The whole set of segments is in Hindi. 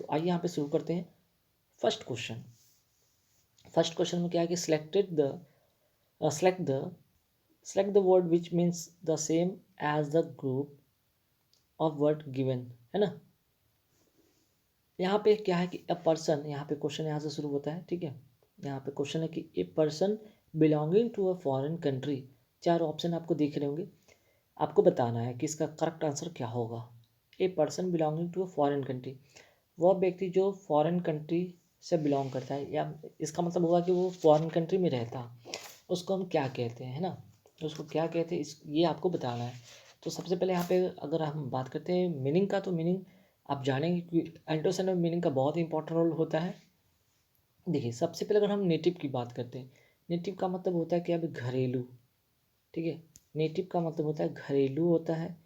तो आइए यहाँ पे शुरू करते हैं फर्स्ट क्वेश्चन। फर्स्ट क्वेश्चन में क्या है कि select the word which means the same as the group of word given, है ना। यहाँ पे क्या है कि अ पर्सन, यहाँ पे क्वेश्चन यहाँ से शुरू होता है, ठीक है। यहाँ पे क्वेश्चन है कि a person belonging to a foreign country. चार ऑप्शन आपको दिख रहे होंगे, आपको बताना है कि इसका करेक्ट आंसर क्या होगा। A person belonging to a foreign country, वह व्यक्ति जो फॉरेन कंट्री से बिलोंग करता है, या इसका मतलब होगा कि वो फॉरेन कंट्री में रहता है, उसको हम क्या कहते हैं, है ना। उसको क्या कहते हैं ये आपको बताना है। तो सबसे पहले यहाँ पे अगर हम बात करते हैं मीनिंग का, तो मीनिंग आप जानेंगे कि एंटोसिन में मीनिंग का बहुत इंपॉर्टेंट रोल होता है। देखिए सबसे पहले अगर हम नेटिव की बात करते हैं, नेटिव का मतलब होता है कि अभी घरेलू, ठीक है। नेटिव का मतलब होता है घरेलू होता है,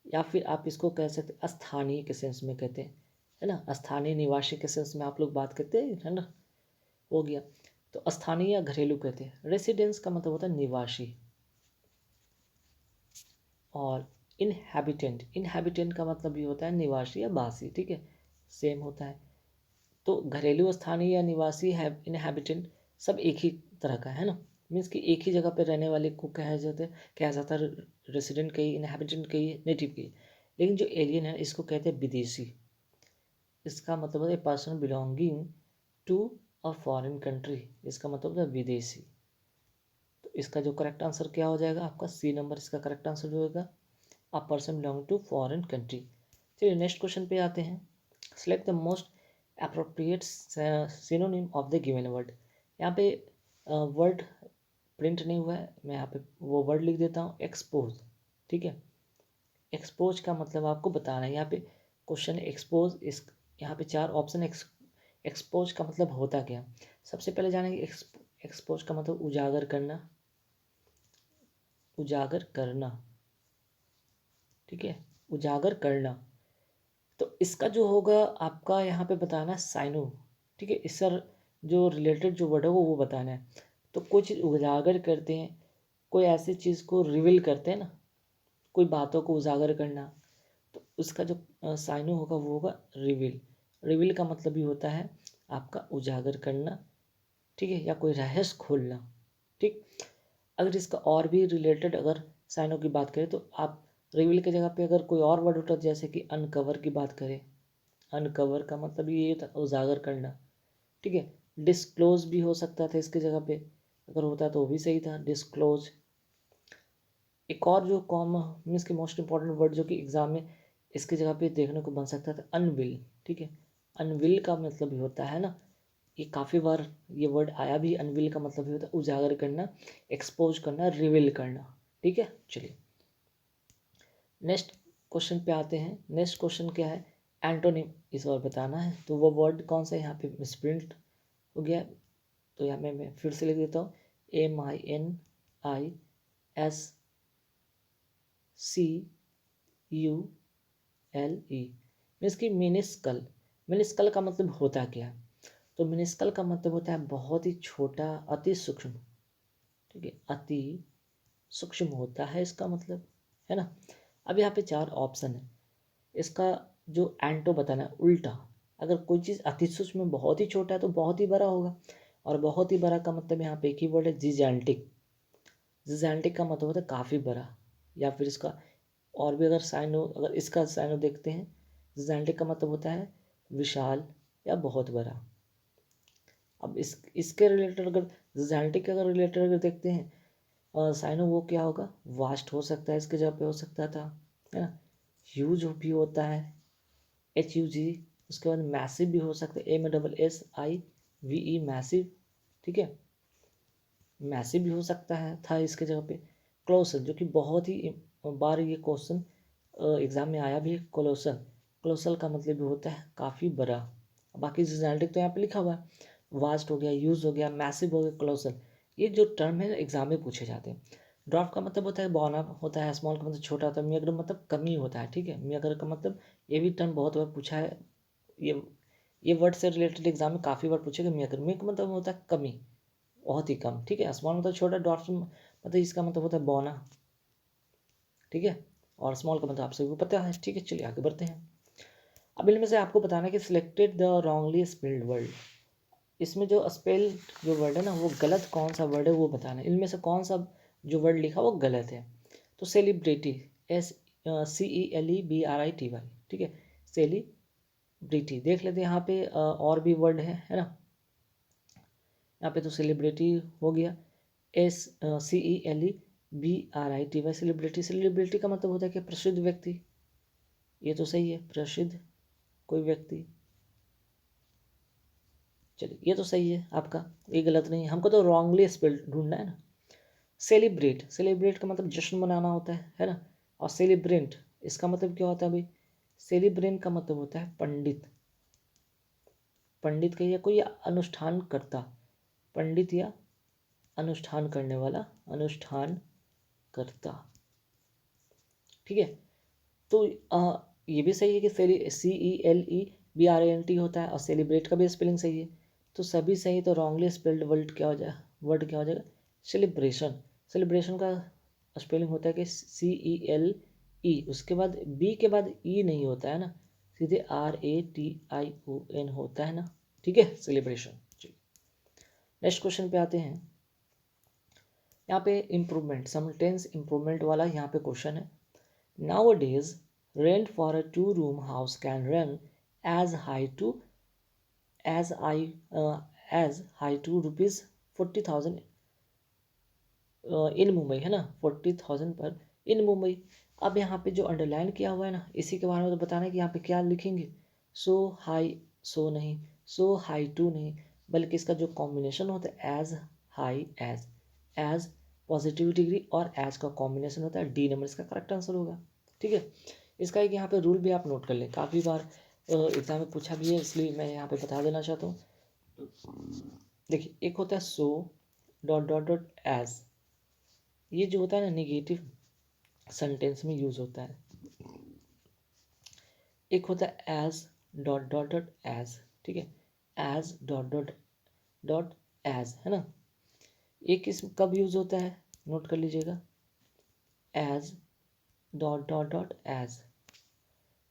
या फिर आप इसको कह सकते हैं स्थानीय के सेंस में कहते हैं, है ना। स्थानीय निवासी के सेंस में आप लोग बात करते हैं, है ना, हो गया। तो स्थानीय या घरेलू कहते हैं। रेसिडेंस का मतलब होता है निवासी, और इनहैबिटेंट का मतलब भी होता है निवासी या वासी, ठीक है, सेम होता है। तो घरेलू, स्थानीय या निवासी है, इनहैबिटेंट सब एक ही तरह का है ना। मीन्स कि एक ही जगह पे रहने वाले को कहा जाता है रेसिडेंट कही, इनहैबिटेंट कही, नेटिव कही। लेकिन जो एलियन है इसको कहते हैं विदेशी। इसका मतलब है person belonging to a foreign country, इसका मतलब है विदेशी। तो इसका जो करेक्ट आंसर क्या हो जाएगा आपका, सी नंबर इसका करेक्ट आंसर जो होगा, a person belong to foreign country. चलिए नेक्स्ट क्वेश्चन पे आते हैं। Select the most appropriate synonym of the given word. यहाँ पे वर्ड प्रिंट नहीं हुआ है, मैं यहाँ पे वो वर्ड लिख देता हूँ, एक्सपोज, ठीक है। एक्सपोज का मतलब आपको बताना है। यहाँ पे क्वेश्चन एक्सपोज, इस यहाँ पे चार ऑप्शन। एक्सपोज का मतलब होता क्या। सबसे पहले जानेंगे एक्सपोज का मतलब उजागर करना, उजागर करना, ठीक है, उजागर करना। तो इसका जो होगा आपका यहाँ पे बताना है साइनो, ठीक है। इस सर जो रिलेटेड जो वर्ड है वो बताना है। तो कोई चीज़ उजागर करते हैं, कोई ऐसी चीज़ को रिवील करते हैं ना, कोई बातों को उजागर करना, तो उसका जो साइनो होगा वो होगा रिवील। रिवील का मतलब भी होता है आपका उजागर करना, ठीक है, या कोई रहस्य खोलना, ठीक। अगर इसका और भी रिलेटेड अगर साइनों की बात करें, तो आप रिवील की जगह पे अगर कोई और वर्ड उठा, जैसे कि अनकवर की बात करें, अनकवर का मतलब ये था उजागर करना, ठीक है। डिस्क्लोज भी हो सकता था इसकी जगह पे, अगर होता तो वो भी सही था, डिस्क्लोज। एक और जो कॉमन मीन्स की मोस्ट इंपॉर्टेंट वर्ड जो कि एग्जाम में इसकी जगह पे देखने को बन सकता था, अनविल, ठीक है। अनविल का मतलब भी होता है ना, ये काफ़ी बार ये वर्ड आया भी, अनविल का मतलब भी होता है उजागर करना, एक्सपोज करना, रिवील करना, ठीक है। चलिए नेक्स्ट क्वेश्चन पे आते हैं। नेक्स्ट क्वेश्चन क्या है, एंटोनिम इस बार बताना है। तो वो वर्ड कौन सा है, यहाँ पे मिसप्रिंट हो गया, तो यहाँ मैं फिर से लिख देता हूँ, MINISCULE। मीन्स कि मिनिस्कल, मिनिस्कल का मतलब होता क्या है। तो मिनिस्कल का मतलब होता है बहुत ही छोटा, अति सूक्ष्म, ठीक है, अति सूक्ष्म होता है इसका मतलब, है ना। अब यहाँ पे चार ऑप्शन है, इसका जो एंटो बताना है उल्टा। अगर कोई चीज़ अति सूक्ष्म में बहुत ही छोटा है तो बहुत ही बड़ा होगा, और बहुत ही बड़ा का मतलब यहाँ पे एक ही वर्ड है, जिजेंटिक। जिजेंटिक का मतलब होता है काफ़ी बड़ा, या फिर इसका और भी अगर साइनो, अगर इसका साइनो देखते हैं, जिजेंटिक का मतलब होता है विशाल या बहुत बड़ा। अब इसके रिलेटेड अगर जिजेंटिक के अगर रिलेटेड अगर देखते हैं, और साइनो वो क्या होगा, वास्ट हो सकता है, इसके जगह पे हो सकता था, है ना। ह्यूज भी होता है, HUG। उसके बाद मैसिव भी हो सकता है, MASSIVE, मैसिव, ठीक है, मैसिव भी हो सकता है था इसके जगह पे। क्लोसल, जो कि बहुत ही बार ये क्वेश्चन एग्जाम में आया भी है, कोलोसल। कोलोसल का मतलब भी होता है काफ़ी बड़ा। बाकी जिजेंटिक तो यहाँ पे लिखा हुआ है, वास्ट हो गया, यूज हो गया, मैसिव हो गया, कोलोसल। ये जो टर्म है एग्जाम में पूछे जाते हैं। ड्राफ्ट का मतलब होता है बौना होता है, स्मॉल का मतलब छोटा होता है, मियागर मतलब कमी होता है, ठीक है। मियागर का मतलब ये भी टर्म बहुत बार पूछा है, ये वर्ड से रिलेटेड एग्जाम में काफ़ी बार पूछेगा। मियागर मिया का मतलब होता है कमी, बहुत ही कम, ठीक है। स्मॉल मतलब छोटा, ड्वार्फ मतलब इसका मतलब होता है बौना, ठीक है। और स्मॉल का मतलब आप सभी को पता है, ठीक है। चलिए आगे बढ़ते हैं। अब इनमें से आपको बताना है कि selected the wrongly spelled word, इसमें जो स्पेल जो वर्ड है ना वो गलत कौन सा वर्ड है वो बताना है, इनमें से कौन सा जो वर्ड लिखा वो गलत है। तो सेलिब्रिटी, CELEBRITY, ठीक है, सेलिब्रिटी। देख लेते हैं यहाँ पे और भी वर्ड है ना। यहाँ पे तो सेलिब्रिटी हो गया, CELEBRITY, सेलिब्रिटी। सेलिब्रिटी का मतलब होता है कि प्रसिद्ध व्यक्ति, ये तो सही है, प्रसिद्ध कोई व्यक्ति। चलिए ये तो सही है आपका, ये गलत नहीं है, हमको तो रॉन्गली स्पेल ढूंढना है ना। सेलिब्रेट, सेलिब्रेट का मतलब जश्न मनाना होता है ना। और सेलिब्रेंट, इसका मतलब क्या होता है भाई, सेलिब्रेंट का मतलब होता है पंडित। पंडित का या कोई अनुष्ठान करता, पंडित या अनुष्ठान करने वाला, अनुष्ठान करता, ठीक है। तो ये भी सही है कि CELEBRANT होता है और सेलिब्रेट का भी स्पेलिंग सही है, तो सभी सही। तो रॉन्गली स्पेल्ड वर्ड क्या हो जाए, वर्ड क्या हो जाएगा, सेलिब्रेशन। सेलिब्रेशन का स्पेलिंग होता है कि CELE, उसके बाद बी के बाद ई नहीं होता है ना, सीधे RATION होता है ना, ठीक है, सेलिब्रेशन। नेक्स्ट क्वेश्चन पे आते हैं। यहाँ पे इम्प्रूवमेंट, सेंटेंस इम्प्रूवमेंट वाला यहाँ पे क्वेश्चन है। Nowadays, rent for a two-room house can run as high to as I as high to rupees 40,000 इन मुंबई, है ना, 40,000 पर इन मुंबई। अब यहाँ पे जो अंडरलाइन किया हुआ है ना, इसी के बारे में तो बताना है कि यहाँ पे क्या लिखेंगे। सो हाई, सो नहीं, सो हाई टू नहीं, बल्कि इसका जो कॉम्बिनेशन होता है as high as positive degree और एज का कॉम्बिनेशन होता है डी नंबर, इसका करेक्ट आंसर होगा, ठीक है। इसका एक यहाँ पे रूल भी आप नोट कर लें, काफ़ी बार एग्जाम में पूछा भी है, इसलिए मैं यहाँ पे बता देना चाहता हूँ। देखिए, एक होता है so dot dot dot as, ये जो होता है ना निगेटिव सेंटेंस में यूज होता है। एक होता है as dot dot dot as, ठीक है, as dot dot dot as, है ना। एक किस कब यूज होता है, नोट कर लीजिएगा, as dot dot dot as,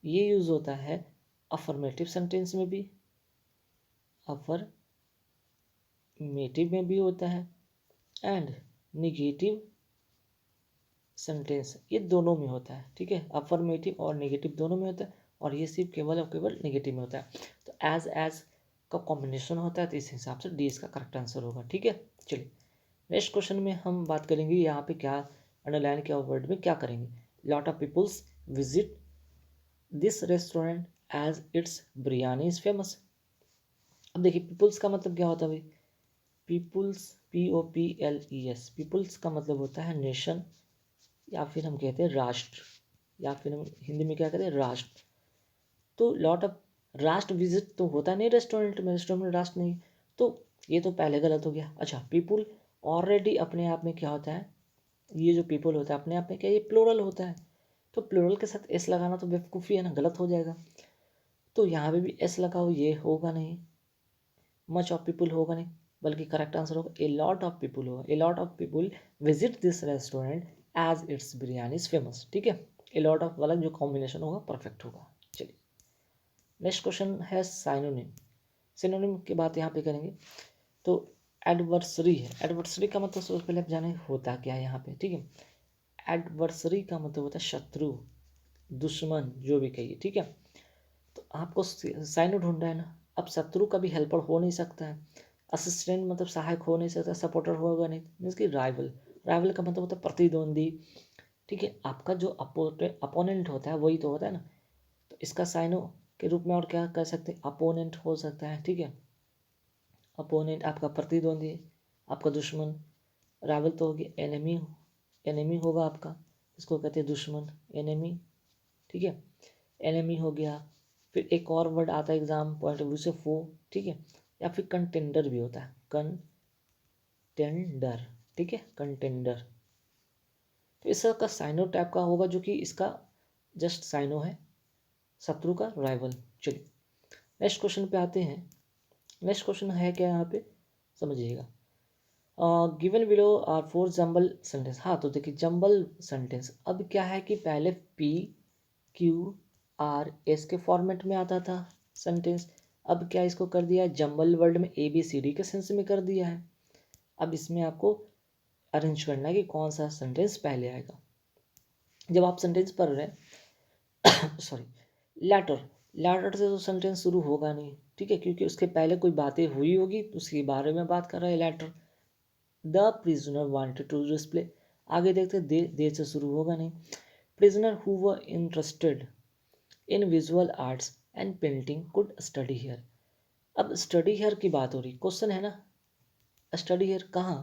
ये यूज होता है अफर्मेटिव सेंटेंस में भी, अफर्मेटिव में भी होता है, एंड निगेटिव सेंटेंस, ये दोनों में होता है, ठीक है, अफर्मेटिव और नेगेटिव दोनों में होता है, और ये सिर्फ केवल और केवल नेगेटिव में होता है। तो एज का कॉम्बिनेशन होता है, तो इस हिसाब से डी इसका करेक्ट आंसर होगा, ठीक है। चलिए नेक्स्ट क्वेश्चन में हम बात करेंगे, यहाँ पे क्या अंडरलाइन किया वर्ड में क्या करेंगे। Lot of peoples visit this restaurant as its biryani is famous. अब देखिए, पीपल्स का मतलब क्या होता है भाई, पीपल्स, POPLES, पीपल्स का मतलब होता है नेशन, या फिर हम कहते हैं राष्ट्र, या फिर हम हिंदी में क्या कहते हैं, राष्ट्र। तो लॉट ऑफ राष्ट्र विजिट तो होता नहीं रेस्टोरेंट में, रेस्टोरेंट में राष्ट्र नहीं, तो ये तो पहले गलत हो गया। अच्छा, पीपुल ऑलरेडी अपने आप में क्या होता है, ये जो पीपल होता है अपने आप में क्या, ये प्लूरल होता है, तो प्लूरल के साथ एस लगाना तो बेवकूफ़ी है ना, गलत हो जाएगा। तो यहाँ पे भी एस लगाओ, ये होगा नहीं, मच ऑफ पीपुल होगा नहीं, बल्कि करेक्ट आंसर होगा ए लॉट ऑफ पीपुल होगा। A lot of people visit this restaurant as its biryani is famous, ठीक है। ए लॉट ऑफ वाला जो कॉम्बिनेशन होगा परफेक्ट होगा। चलिए नेक्स्ट क्वेश्चन है साइनोनिम। सिनोनिम की बात यहाँ पे करेंगे, तो एडवर्सरी है, एडवर्सरी का मतलब सबसे पहले आप जाने होता क्या है यहाँ पे, ठीक है। एडवर्सरी का मतलब होता है शत्रु, दुश्मन, जो भी कहिए, ठीक है। तो आपको साइनो ढूंढना है ना। अब शत्रु का भी हेल्पर हो नहीं सकता है, असिस्टेंट मतलब सहायक हो नहीं सकता, सपोर्टर होगा नहीं, मीन्स की राइवल, राइवल का मतलब होता है प्रतिद्वंदी, ठीक है। आपका जो अपोनेंट होता है वही तो होता है ना, तो इसका साइनो के रूप में और क्या कर सकते हैं, अपोनेंट हो सकता है, ठीक है। अपोनेंट आपका प्रतिद्वंदी, आपका दुश्मन। राइवल तो होगी एनिमी, एनिमी होगा आपका, इसको कहते हैं दुश्मन, एनिमी, ठीक है, एनिमी हो गया। फिर एक और वर्ड आता है एग्जाम पॉइंट ऑफ व्यू से, फो, ठीक है, या फिर कंटेंडर भी होता है, कंटेंडर, ठीक है, कंटेंडर। तो इसका साइनो टाइप का होगा, जो कि इसका जस्ट साइनो है, शत्रु का, राइवल। चलिए नेक्स्ट क्वेश्चन पे आते हैं। नेक्स्ट क्वेश्चन है क्या यहाँ पे, समझिएगा। Given below are 4 jumble sentence. हाँ तो देखिए, जम्बल सेंटेंस, अब क्या है कि पहले P Q आर एस के फॉर्मेट में आता था सेंटेंस, अब क्या इसको कर दिया है, जंबल वर्ड में ए बी सी डी के सेंस में कर दिया है। अब इसमें आपको अरेंज करना है कि कौन सा सेंटेंस पहले आएगा। जब आप सेंटेंस पढ़ रहे हैं सॉरी, लैटर से तो सेंटेंस शुरू होगा नहीं, ठीक है, क्योंकि उसके पहले कोई बातें हुई होगी तो उसके बारे में बात कर रहा है letter. The prisoner wanted to display, आगे देखते दे से शुरू होगा नहीं। Prisoner who were interested in visual arts and painting could study here. अब स्टडी हियर की बात हो रही, क्वेश्चन है ना, स्टडी हियर कहाँ,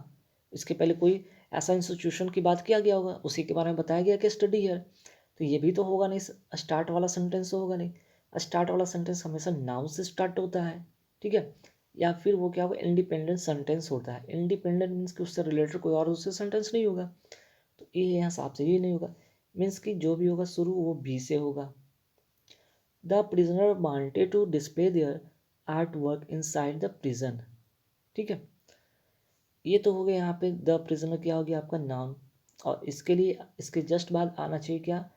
इसके पहले कोई ऐसा इंस्टीट्यूशन की बात किया गया होगा, उसी के बारे में बताया गया कि स्टडी हियर, तो ये भी तो होगा नहीं, स्टार्ट वाला सेंटेंस तो होगा नहीं। स्टार्ट वाला सेंटेंस हमेशा नाउन से स्टार्ट होता है, ठीक है, या फिर वो क्या होगा, इंडिपेंडेंट सेंटेंस होता है। इंडिपेंडेंट मीन्स कि उससे रिलेटेड कोई और उससे सेंटेंस नहीं होगा, तो ये यहाँ हिसाब से ये नहीं होगा, मीन्स कि जो भी होगा शुरू वो भी से होगा। The prisoner wanted to display their art work inside the prison, ठीक है, ये तो हो गया यहाँ पे द प्रिजनर क्या हो गया आपका नाउन, और इसके लिए इसके जस्ट बाद आना चाहिए क्या,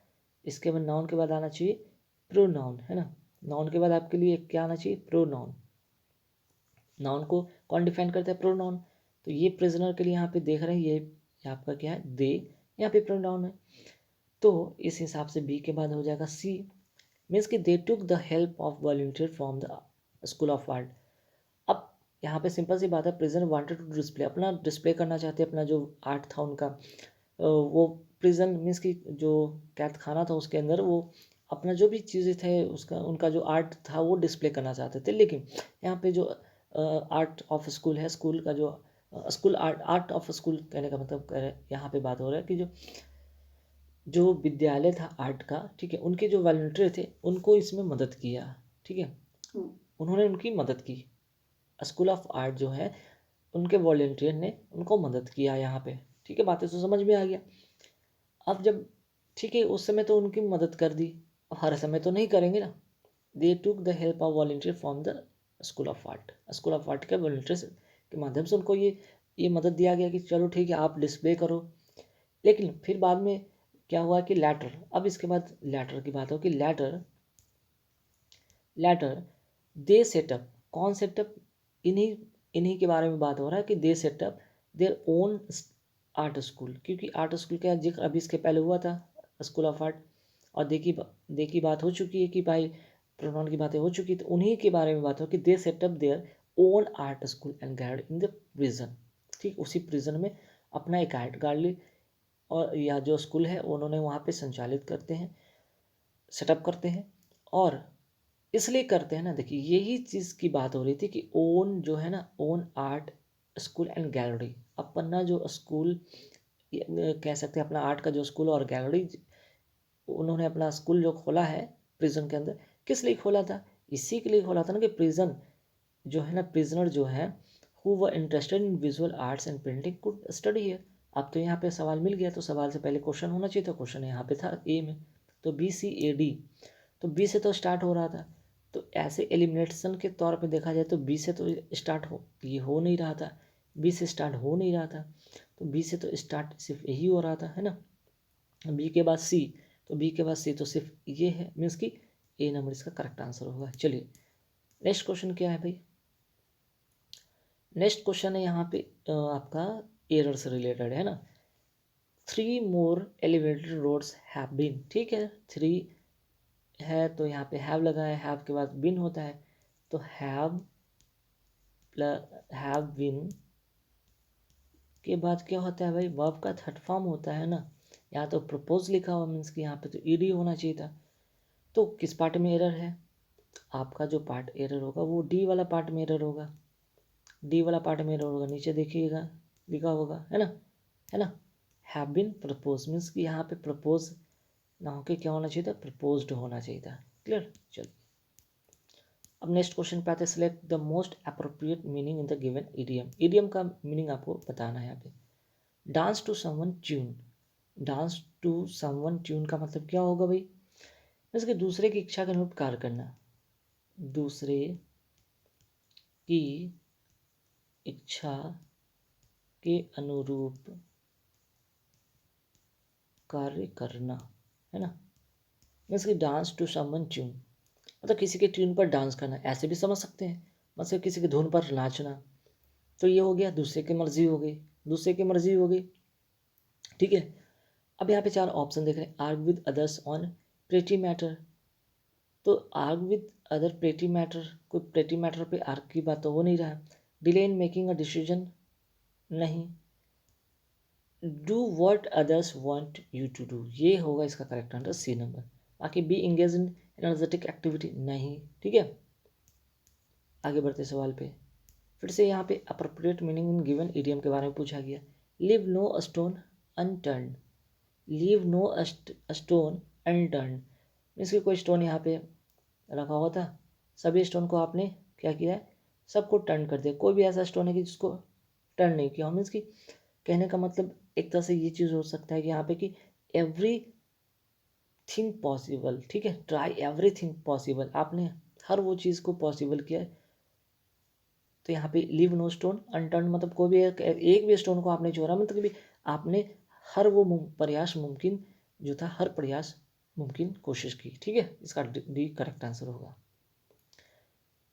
इसके बाद नाउन के बाद आना चाहिए प्रोनाउन, है ना, नाउन के बाद आपके लिए क्या आना चाहिए, प्रोनाउन। नाउन को कौन डिफाइन करता है, प्रोनाउन, तो ये प्रिजनर के लिए यहाँ पे देख रहे हैं ये आपका क्या है, दे, यहाँ पे प्रोनाउन है, तो इस हिसाब से बी के बाद हो जाएगा सी, मीन्स कि they took the help of volunteer from the school of art. अब यहाँ पे सिंपल सी बात है, प्रिजन वांटेड टू डिस्प्ले, अपना डिस्प्ले करना चाहते अपना जो आर्ट था उनका, वो प्रिजन मीन्स कि जो कैद खाना था उसके अंदर वो अपना जो भी चीज़ें थे उसका उनका जो आर्ट था वो डिस्प्ले करना चाहते थे, लेकिन यहाँ पे जो आर्ट ऑफ स्कूल है, स्कूल का जो स्कूल आर्ट ऑफ स्कूल कहने का मतलब यहाँ पे बात हो रहा है कि जो जो विद्यालय था आर्ट का, ठीक है, उनके जो वॉलंटियर थे उनको इसमें मदद किया, ठीक है, उन्होंने उनकी मदद की, स्कूल ऑफ आर्ट जो है उनके वॉलंटियर ने उनको मदद किया यहाँ पे, ठीक है, बातें तो समझ में आ गया। अब जब ठीक है उस समय तो उनकी मदद कर दी, अब हर समय तो नहीं करेंगे ना, they took the help of volunteer from the school of art के वॉलंटियर्स के माध्यम से उनको ये मदद दिया गया कि चलो ठीक है आप डिस्प्ले करो। लेकिन फिर बाद में क्या हुआ कि लैटर, अब इसके बाद लैटर की बात हो कि लैटर दे सेटअप, कौन सेटअप, इन्हीं इन्हीं के बारे में बात हो रहा है कि दे setup their own art school, क्योंकि आर्ट स्कूल का जिक्र अभी इसके पहले हुआ था स्कूल ऑफ आर्ट, और देखी बात हो चुकी है कि भाई प्रोनाउन की बातें हो चुकी, तो उन्हीं के बारे में बात हो कि दे setup their own art school and gallery in the prison, ठीक, उसी प्रिजन में अपना एक आर्ट गैलरी और या जो स्कूल है उन्होंने वहाँ पे संचालित करते हैं, सेटअप करते हैं, और इसलिए करते हैं ना, देखिए यही चीज़ की बात हो रही थी कि ओन जो है ना, own art school and gallery, अपना जो स्कूल कह सकते हैं अपना आर्ट का जो स्कूल और गैलरी, उन्होंने अपना स्कूल जो खोला है प्रिजन के अंदर, किस लिए खोला था, इसी के लिए खोला था ना कि प्रिजन जो है ना, प्रिजनर जो है who were interested in visual arts and painting could study here. अब तो यहाँ पे सवाल मिल गया, तो सवाल से पहले क्वेश्चन होना चाहिए था, क्वेश्चन यहाँ पे था ए में, तो बी सी ए डी, तो बी से तो स्टार्ट हो रहा था, तो ऐसे एलिमिनेशन के तौर पे देखा जाए तो बी से तो स्टार्ट हो नहीं रहा था, बी से स्टार्ट हो नहीं रहा था, तो बी से तो स्टार्ट सिर्फ यही हो रहा था, है ना, बी के बाद सी, तो बी के बाद सी तो सिर्फ ये है, मीन्स कि ए नंबर इसका करेक्ट आंसर होगा। चलिए नेक्स्ट क्वेश्चन क्या है भाई, नेक्स्ट क्वेश्चन है यहाँ पे आपका एरर से रिलेटेड है ना, 3 मोर एलिवेटेड रोड्स हैव बीन, ठीक है, 3 है तो यहाँ पे हैव लगा है, हैव के बाद बिन होता है, तो हैव बिन के बाद क्या होता है भाई, वर्ब का थर्ड फॉर्म होता है ना, यहाँ तो प्रपोज लिखा हुआ मीन्स कि यहाँ पे तो ईडी होना चाहिए था, तो किस पार्ट में एरर है, आपका जो पार्ट एरर होगा वो डी वाला पार्ट में एरर होगा, डी वाला पार्ट में एरर होगा, नीचे देखिएगा लिखा होगा, है ना, हैव बीन प्रपोज मीन्स कि यहाँ पे प्रपोज ना होके क्या होना चाहिए था, प्रपोज्ड होना चाहिए था, क्लियर। चलो अब नेक्स्ट क्वेश्चन पे आते हैं, select the most appropriate meaning in the given idiom, idiom का मीनिंग आपको बताना है यहाँ पे, dance to someone tune, dance to someone tune का मतलब क्या होगा भाई, इसके दूसरे की इच्छा के अनुरूप कार्य करना, दूसरे की इच्छा के अनुरूप कार्य करना, है ना, मीन्स कि डांस टू समवन ट्यून, मतलब किसी के ट्यून पर डांस करना, ऐसे भी समझ सकते हैं, मतलब किसी की धुन पर नाचना। तो ये हो गया दूसरे की मर्जी हो गई, दूसरे की मर्जी हो गई, ठीक है। अब यहाँ पे चार ऑप्शन देख रहे हैं, argue with others on petty matter. तो argue with other petty matter, कोई प्रेटी मैटर पे आर्ग की बात तो हो नहीं रहा। Delay in making a decision, नहीं। Do what others want you to do, ये होगा इसका करेक्ट आंसर सी नंबर। बाकी be engage in energetic activity, नहीं, ठीक है। आगे बढ़ते सवाल पे, फिर से यहाँ पे appropriate meaning in given idiom के बारे में पूछा गया। Leave no stone unturned, leave no stone unturned, means कि कोई स्टोन यहाँ पे रखा हुआ था, सभी स्टोन को आपने क्या किया है, सबको टर्न कर दिया, कोई भी ऐसा स्टोन है कि जिसको टर्न नहीं किया। मीन्स कि कहने का मतलब एक तरह से ये चीज़ हो सकता है कि यहाँ पे कि एवरी थिंग पॉसिबल, ठीक है, ट्राई एवरी थिंग पॉसिबल, आपने हर वो चीज़ को पॉसिबल किया है। तो यहाँ पे लिव नो स्टोन अनटर्न मतलब कोई भी एक भी स्टोन को आपने छोड़ा, मतलब कि आपने हर वो प्रयास मुमकिन जो था, हर प्रयास मुमकिन कोशिश की, ठीक है। इसका डी करेक्ट आंसर होगा।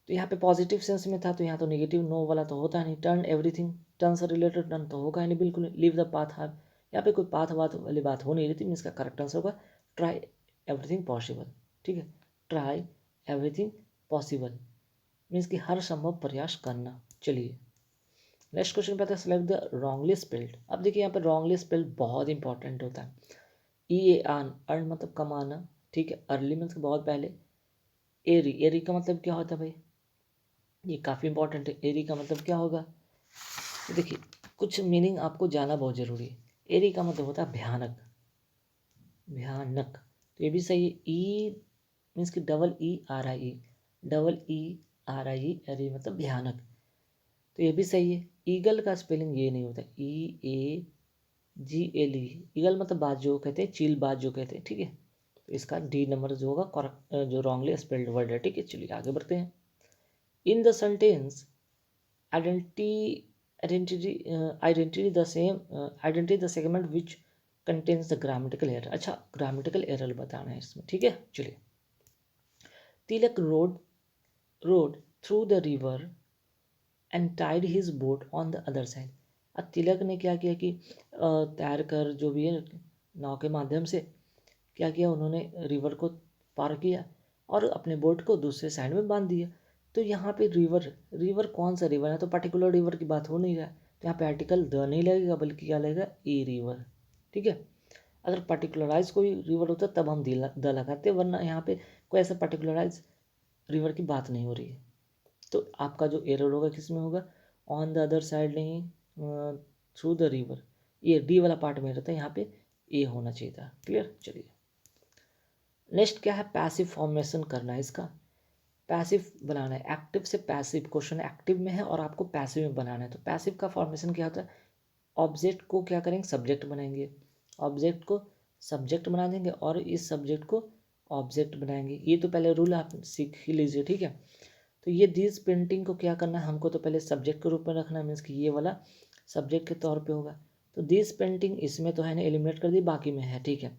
तो यहाँ पे पॉजिटिव सेंस में था, तो यहाँ तो नेगेटिव नो वाला तो होता नहीं। टर्न एवरीथिंग, टर्न से रिलेटेड टर्न तो होगा ही नहीं बिल्कुल। लीव द पाथ, हार, यहाँ पे कोई पाथ वाथ वाली बात हो नहीं रही थी। इसका करेक्ट आंसर होगा ट्राई एवरीथिंग पॉसिबल, ठीक है। ट्राई एवरीथिंग पॉसिबल मीन्स कि हर संभव प्रयास करना। चलिए नेक्स्ट क्वेश्चन पे आता है, सेलेक्ट द रॉन्गली स्पेल्ड। अब देखिए यहाँ पे रॉन्गली स्पेल्ड बहुत इंपॉर्टेंट होता है। ई ए आन, अर्न मतलब कमाना, ठीक है। अर्ली मतलब बहुत पहले। एरी, एरी का मतलब क्या होता है भाई, ये काफ़ी इंपॉर्टेंट है। एरी का मतलब क्या होगा, तो देखिए कुछ मीनिंग आपको जानना बहुत ज़रूरी है। एरी का मतलब होता है भयानक, भयानक, तो ये भी सही है। ई मीन्स कि double E R I E, double E R I E, eerie मतलब भयानक, तो ये भी सही है। ईगल का स्पेलिंग ये नहीं होता, ई ए जी एल ई, ईगल मतलब बाज जो कहते हैं, चील बाज जो कहते हैं, ठीक है। तो इसका डी नंबर जो होगा करेक्ट, जो रॉन्गली स्पेल्ड वर्ड है, ठीक है। चलिए आगे बढ़ते हैं। In the sentence identity identity the same identity the segment which contains the grammatical error। अच्छा grammatical error बताना है इसमें, ठीक है। चलिए, तिलक rode through the river and tied his boat on the other side। अब तिलक ने क्या किया कि तैर कर जो भी है नाव के माध्यम से क्या किया, उन्होंने रिवर को पार किया और अपने बोट को दूसरे साइड में बांध दिया। तो यहाँ पे रिवर, रिवर कौन सा रिवर है, तो पर्टिकुलर रिवर की बात हो नहीं रहा है, तो यहाँ पे आर्टिकल द नहीं लगेगा बल्कि क्या लगेगा, ए रिवर, ठीक है। अगर पर्टिकुलराइज कोई रिवर होता तब हम द लगाते, वरना यहाँ पे कोई ऐसा पर्टिकुलराइज रिवर की बात नहीं हो रही है। तो आपका जो एरर होगा किस में होगा, ऑन द अदर साइड नहीं, थ्रू द रिवर, ये डी वाला पार्ट में रहता है, यहाँ पे ए होना चाहिए था। क्लियर। चलिए नेक्स्ट क्या है, पैसिव फॉर्मेशन करना है इसका, पैसिव बनाना है। एक्टिव से पैसिव, क्वेश्चन एक्टिव में है और आपको पैसिव में बनाना है। तो पैसिव का फॉर्मेशन क्या होता है, ऑब्जेक्ट को क्या करेंगे, सब्जेक्ट बनाएंगे, ऑब्जेक्ट को सब्जेक्ट बना देंगे और इस सब्जेक्ट को ऑब्जेक्ट बनाएंगे। ये तो पहले रूल आप सीख ही लीजिए, ठीक है। तो ये दिस पेंटिंग को क्या करना है, हमको तो पहले सब्जेक्ट के रूप में रखना है, मीन्स कि ये वाला सब्जेक्ट के तौर पे होगा। तो दिस पेंटिंग इसमें तो है ना, एलिमिनेट कर दी, बाकी में है, ठीक है।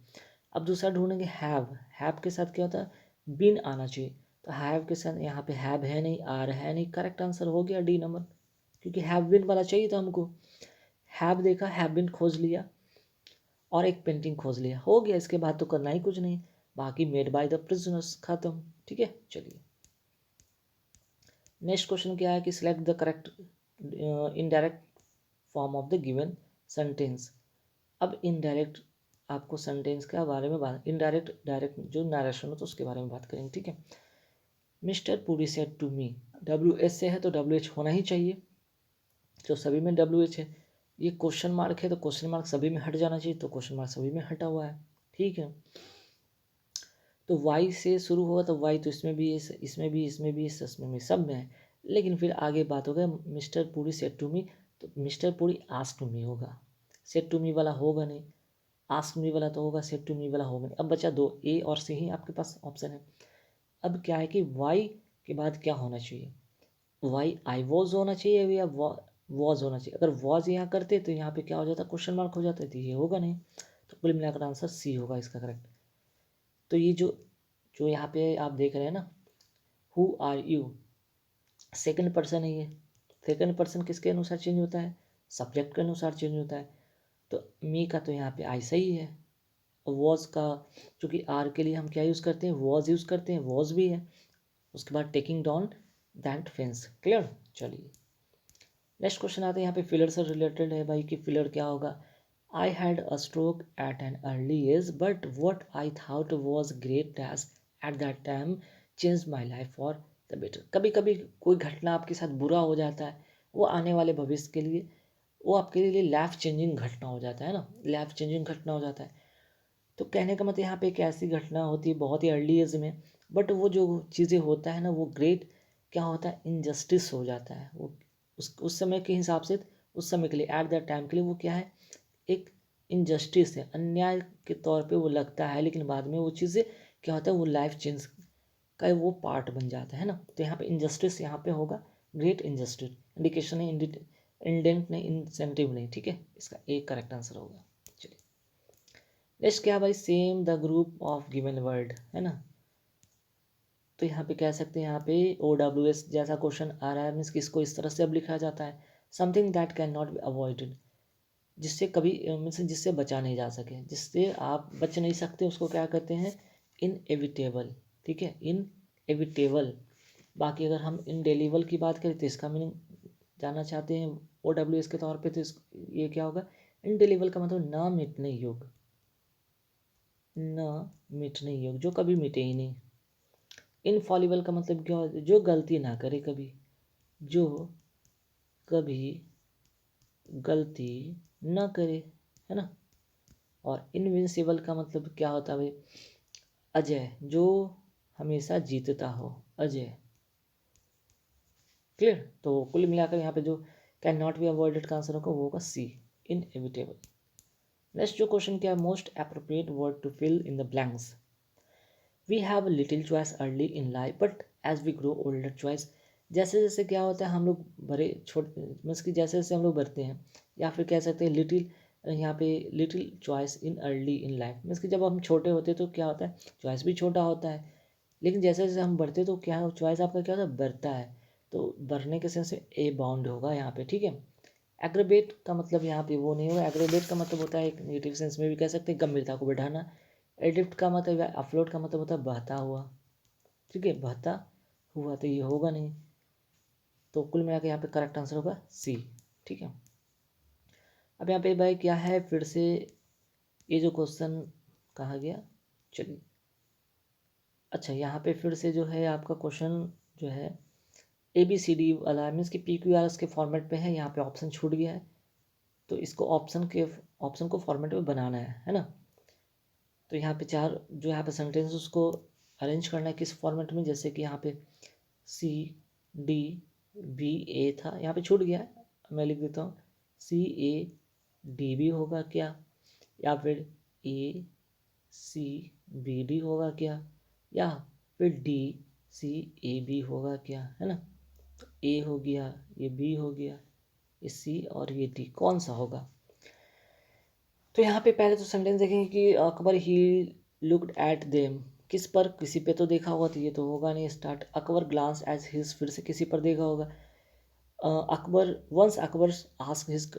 अब दूसरा ढूंढेंगे हैव के साथ क्या होता है, बीन आना चाहिए। तो हैव के साथ यहाँ पे हैव है नहीं, आर है नहीं, करेक्ट आंसर हो गया डी नंबर, क्योंकि हैव बीन वाला चाहिए था हमको। हैव देखा, हैव बीन खोज लिया और एक पेंटिंग खोज लिया, हो गया। इसके बाद तो करना ही कुछ नहीं, बाकी मेड बाय द प्रिजनर्स, खत्म, ठीक है। चलिए नेक्स्ट क्वेश्चन क्या है कि select the correct indirect form of the given sentence. अब इनडायरेक्ट आपको सेंटेंस के बारे में बात, इनडायरेक्ट डायरेक्ट जो नरेशन हो तो उसके बारे में बात करेंगे, ठीक है। Mister Puri said to me, W H से है तो डब्ल्यू एच होना ही चाहिए, तो सभी में डब्ल्यू एच है। ये क्वेश्चन मार्क है तो क्वेश्चन मार्क सभी में हट जाना चाहिए, तो क्वेश्चन मार्क सभी में हटा हुआ है, ठीक है। तो वाई से शुरू होगा तो वाई तो इसमें भी है, इसमें भी, इसमें भी, इसमें भी, सब में है। लेकिन फिर आगे बात हो गया mister Puri said to me, तो mister Puri asked to me होगा, सेड टू मी वाला होगा नहीं, आस्क मी वाला तो होगा, सेड टू मी वाला होगा नहीं। अब बचा दो, ए और सी ही आपके पास ऑप्शन है। अब क्या है कि वाई के बाद क्या होना चाहिए, वाई आई वॉज होना चाहिए या वॉज होना चाहिए। अगर वॉज यहाँ करते तो यहाँ पे क्या हो जाता, क्वेश्चन मार्क हो जाता है, तो ये होगा नहीं। तो कुल मिलाकर आंसर सी होगा इसका करेक्ट। तो ये जो जो यहाँ पे आप देख रहे हैं ना, who are you, second person है ये। सेकंड पर्सन किसके अनुसार चेंज होता है? सब्जेक्ट के अनुसार चेंज होता है। तो मी का तो यहाँ पे आई सही है। और वॉज का, चूँकि आर के लिए हम क्या यूज़ करते हैं? वॉज यूज़ करते हैं, वॉज भी है। उसके बाद taking down that fence. Clear? चलिए नेक्स्ट क्वेश्चन आते हैं यहाँ पे फिलर से रिलेटेड है भाई कि फिलर क्या होगा। I had a stroke at an early age but what I thought was great task at that time change my life for the better. कभी कभी कोई घटना आपके साथ बुरा हो जाता है, वो आने वाले भविष्य के लिए, वो आपके लिए लाइफ चेंजिंग घटना हो जाता है ना, लाइफ चेंजिंग घटना हो जाता है। तो कहने का मतलब यहाँ पे एक ऐसी घटना होती है बहुत ही अर्ली एज में, बट वो जो चीज़ें होता है ना वो ग्रेट क्या होता है? इनजस्टिस हो जाता है। वो उस समय के हिसाब से, उस समय के लिए, एट दैट टाइम के लिए वो क्या है? एक इनजस्टिस है, अन्याय के तौर पे वो लगता है, लेकिन बाद में वो चीज़ें क्या होता है? वो लाइफ चेंज का वो पार्ट बन जाता है ना। तो यहाँ पे इनजस्टिस यहाँ पे होगा ग्रेट इनजस्टिस। इंडिकेशन है, इंडेंट नहीं, इंसेंटिव नहीं। ठीक है, इसका एक करेक्ट आंसर होगा। चलिए नेक्स्ट क्या भाई? Same the group of given word है ना। तो यहाँ पे कह सकते हैं, यहाँ पे OWS जैसा क्वेश्चन आ रहा है, मीन्स किसको इस तरह से अब लिखा जाता है, something that can not be avoided, जिससे कभी मीन्स जिससे बचा नहीं जा सके, जिससे आप बच नहीं सकते, उसको क्या कहते हैं? इनएविटेबल। ठीक है, इनएविटेबल। बाकी अगर हम इनडेलीबल की बात करें तो इसका मीनिंग जानना चाहते हैं OWS के तौर पे, तो ये क्या होगा? इनडेलीबल का मतलब ना मिटने योग्य, ना मिटने योग्य, जो कभी मिटे ही नहीं। इनफॉलिबल का मतलब क्या होता है? जो गलती ना करे कभी, जो कभी गलती ना करे, है ना। और इनविंसिबल का मतलब क्या होता है भाई? अजय, जो हमेशा जीतता हो, अजय। क्लियर? तो कुल मिलाकर यहाँ पे जो कैन नॉट बी अवॉइडेड का आंसर होगा वो होगा सी, इनएविटेबल। नेक्स्ट जो क्वेश्चन क्या है? Most appropriate word to fill in the blanks. We have little choice early in life but as we grow older choice. जैसे जैसे क्या होता है, हम लोग बड़े छोटे, मीन्स कि जैसे जैसे हम लोग बढ़ते हैं, या फिर कह सकते हैं लिटिल, यहाँ पे little choice in early in life, means कि जब हम छोटे होते हैं तो क्या होता है? चॉइस भी छोटा होता है, लेकिन जैसे जैसे हम बढ़ते हैं तो क्या चॉइस आपका क्या होता है? बढ़ता है। तो बढ़ने के सेंस में ए बाउंड होगा यहाँ पे। ठीक है, एग्रीबेट का मतलब यहाँ पे वो नहीं होगा। एग्रीबेट का मतलब होता है, एक नेगेटिव सेंस में भी कह सकते हैं, गंभीरता को बढ़ाना। एडिप्ट का मतलब या अपलोड का मतलब होता है बहता हुआ। ठीक है, बहता हुआ, तो ये होगा नहीं। तो कुल मिला के यहाँ पे करेक्ट आंसर होगा सी। ठीक है, अब यहाँ पे भाई क्या है, फिर से ये जो क्वेश्चन कहा गया, चलिए अच्छा यहाँ पे फिर से जो है आपका क्वेश्चन जो है ABCD वाला, मीन्स कि PQRS के फॉर्मेट पे है। यहाँ पे ऑप्शन छूट गया है, तो इसको ऑप्शन को फॉर्मेट में बनाना है ना। तो यहाँ पे चार जो यहाँ पे सेंटेंस उसको अरेंज करना है किस फॉर्मेट में, जैसे कि यहाँ पे CDBA था, यहाँ पे छूट गया है, मैं लिख देता हूँ CADB होगा क्या, या फिर ACBD होगा क्या, या फिर DCAB होगा क्या, है ना। तो A हो गया, ये B हो गया, ये C और ये D, कौन सा होगा? तो यहाँ पे पहले तो सेंटेंस देखेंगे कि Akbar he looked at them, किस पर? किसी पे तो देखा होगा, तो ये तो होगा नहीं। Start Akbar glance as his, फिर से किसी पर देखा होगा। Akbar once Akbar ask his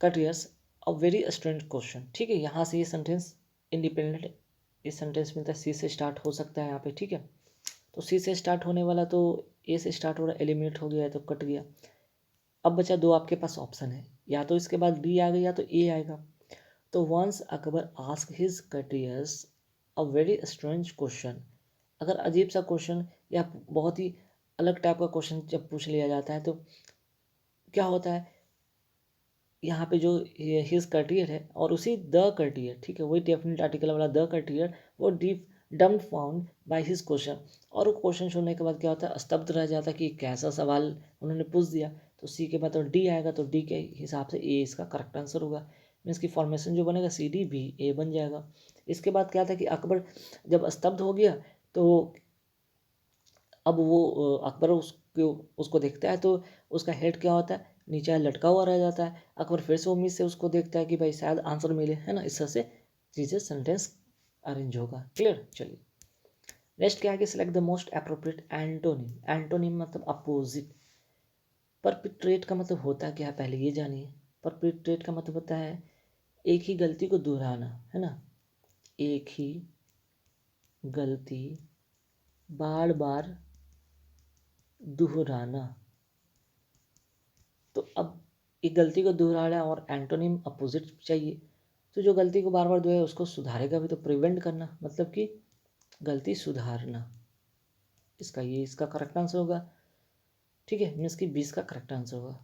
courtiers a very strange question. ठीक है, यहाँ से ये सेंटेंस इंडिपेंडेंट, इस सेंटेंस में सी से स्टार्ट हो सकता है यहाँ पे। ठीक है, तो सी से स्टार्ट होने वाला तो ए से स्टार्ट हो रहा है, एलिमिनेट हो गया है तो कट गया। अब बचा दो आपके पास ऑप्शन है, या तो इसके बाद बी आ गया या तो ए आएगा। तो once Akbar ask his courtiers a very strange question, अगर अजीब सा क्वेश्चन या बहुत ही अलग टाइप का क्वेश्चन जब पूछ लिया जाता है तो क्या होता है, यहाँ पे जो हिज कटियर है और उसी द कटियर, ठीक है, वही डेफिनेट आर्टिकल वाला द कटियर, वो deep dumped found by his question, और वो क्वेश्चन सुनने के बाद क्या होता है, स्तब्ध रह जाता है कि कैसा सवाल उन्होंने पूछ दिया। तो सी के बाद तो डी आएगा, तो डी के हिसाब से ए इसका करेक्ट आंसर होगा। मीन्स की फॉर्मेशन जो बनेगा CDB बन जाएगा। इसके बाद क्या था कि अकबर जब स्तब्ध हो गया तो अब वो अकबर उसको देखता है, तो उसका हेड क्या होता है, नीचे लटका हुआ रह जाता है। अकबर फिर से उम्मीद से उसको देखता है कि भाई शायद आंसर मिले, है ना। इस तरह से चीज़ें सेंटेंस अरेंज होगा। क्लियर। चलिए नेक्स्ट क्या है कि select the most appropriate antonym. Antonym मतलब अपोजिट। परपिट्रेट का मतलब होता क्या है पहले ये जानिए। परपिट्रेट का मतलब होता है एक ही गलती को दोहराना, है ना, एक ही गलती बार बार दोहराना। तो अब एक गलती को दोहराना और एंटोनिम अपोजिट चाहिए, तो जो गलती को बार बार दोहराए उसको सुधारेगा भी, तो प्रिवेंट करना मतलब कि गलती सुधारना। इसका करेक्ट आंसर होगा। ठीक है, मीन्स कि 20 का करेक्ट आंसर होगा।